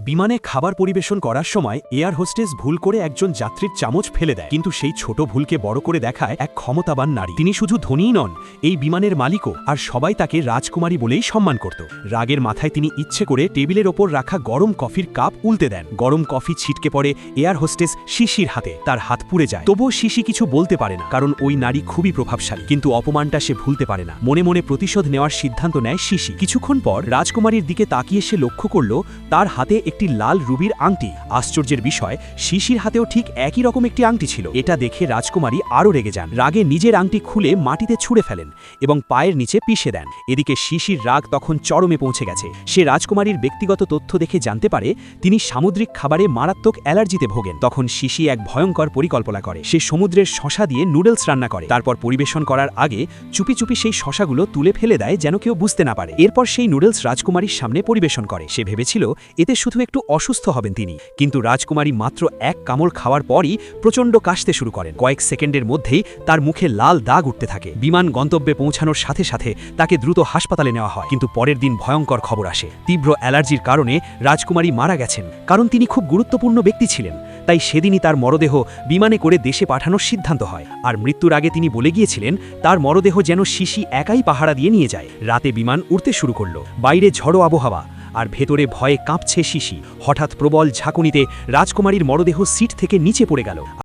বিমানে খাবার পরিবেশন করার সময় এয়ার হোস্টেস ভুল করে একজন যাত্রীর চামচ ফেলে দেয়, কিন্তু সেই ছোট ভুলকে বড় করে দেখায় এক ক্ষমতাবান নারী। তিনি শুধু ধনীই নন, এই বিমানের মালিকও, আর সবাই তাকে রাজকুমারী বলেই সম্মান করত। রাগের মাথায় তিনি ইচ্ছে করে টেবিলের ওপর রাখা গরম কফির কাপ উল্টে দেন। গরম কফি ছিটকে পড়ে এয়ার হোস্টেস শিশির হাতে, তার হাত পুড়ে যায়। তবুও শিশি কিছু বলতে পারে না, কারণ ওই নারী খুবই প্রভাবশালী। কিন্তু অপমানটা সে ভুলতে পারে না। মনে মনে প্রতিশোধ নেওয়ার সিদ্ধান্ত নেয় শিশি। কিছুক্ষণ পর রাজকুমারীর দিকে তাকিয়ে সে লক্ষ্য করল তার হাতে একটি লাল রুবির আংটি। আশ্চর্যের বিষয়, শিশির হাতেও ঠিক একই রকম একটি আংটি ছিল। এটা দেখে রাজকুমারী আরও রেগে যান। রাগে নিজের আংটি খুলে মাটিতে ছুঁড়ে ফেলেন এবং পায়ের নিচে পিষে দেন। এদিকে শিশির রাগ তখন চরমে পৌঁছে গেছে। সে রাজকুমারীর ব্যক্তিগত তথ্য দেখে জানতে পারে তিনি সামুদ্রিক খাবারে মারাত্মক অ্যালার্জিতে ভোগেন। তখন শিশি এক ভয়ঙ্কর পরিকল্পনা করে। সে সমুদ্রের শশা দিয়ে নুডলস রান্না করে। তারপর পরিবেশন করার আগে চুপি চুপি সেই শশাগুলো তুলে ফেলে দেয়, যেন কেউ বুঝতে না পারে। এরপর সেই নুডলস রাজকুমারীর সামনে পরিবেশন করে। সে ভেবেছিল এতে শুধু একটু অসুস্থ হবেন তিনি, কিন্তু রাজকুমারী মাত্র এক কামড় খাওয়ার পরই প্রচণ্ড কাশতে শুরু করেন। কয়েক সেকেন্ডের মধ্যেই তার মুখে লাল দাগ উঠতে থাকে। বিমান গন্তব্যে পৌঁছানোর সাথে সাথে তাকে দ্রুত হাসপাতালে নেওয়া হয়। কিন্তু পরের দিন ভয়ঙ্কর খবর আসে। তীব্র অ্যালার্জির কারণে রাজকুমারী মারা গেছেন। কারণ তিনি খুব গুরুত্বপূর্ণ ব্যক্তি ছিলেন, তাই সেদিনই তার মরদেহ বিমানে করে দেশে পাঠানোর সিদ্ধান্ত হয়। আর মৃত্যুর আগে তিনি বলে গিয়েছিলেন তার মরদেহ যেন শিশি একাই পাহারা দিয়ে নিয়ে যায়। রাতে বিমান উড়তে শুরু করল। বাইরে ঝড়ো আবহাওয়া, আর ভেতরে ভয়ে কাঁপছে শিশি। হঠাৎ প্রবল ঝাঁকুনিতে রাজকুমারীর মরদেহ সিট থেকে নিচে পড়ে গেল।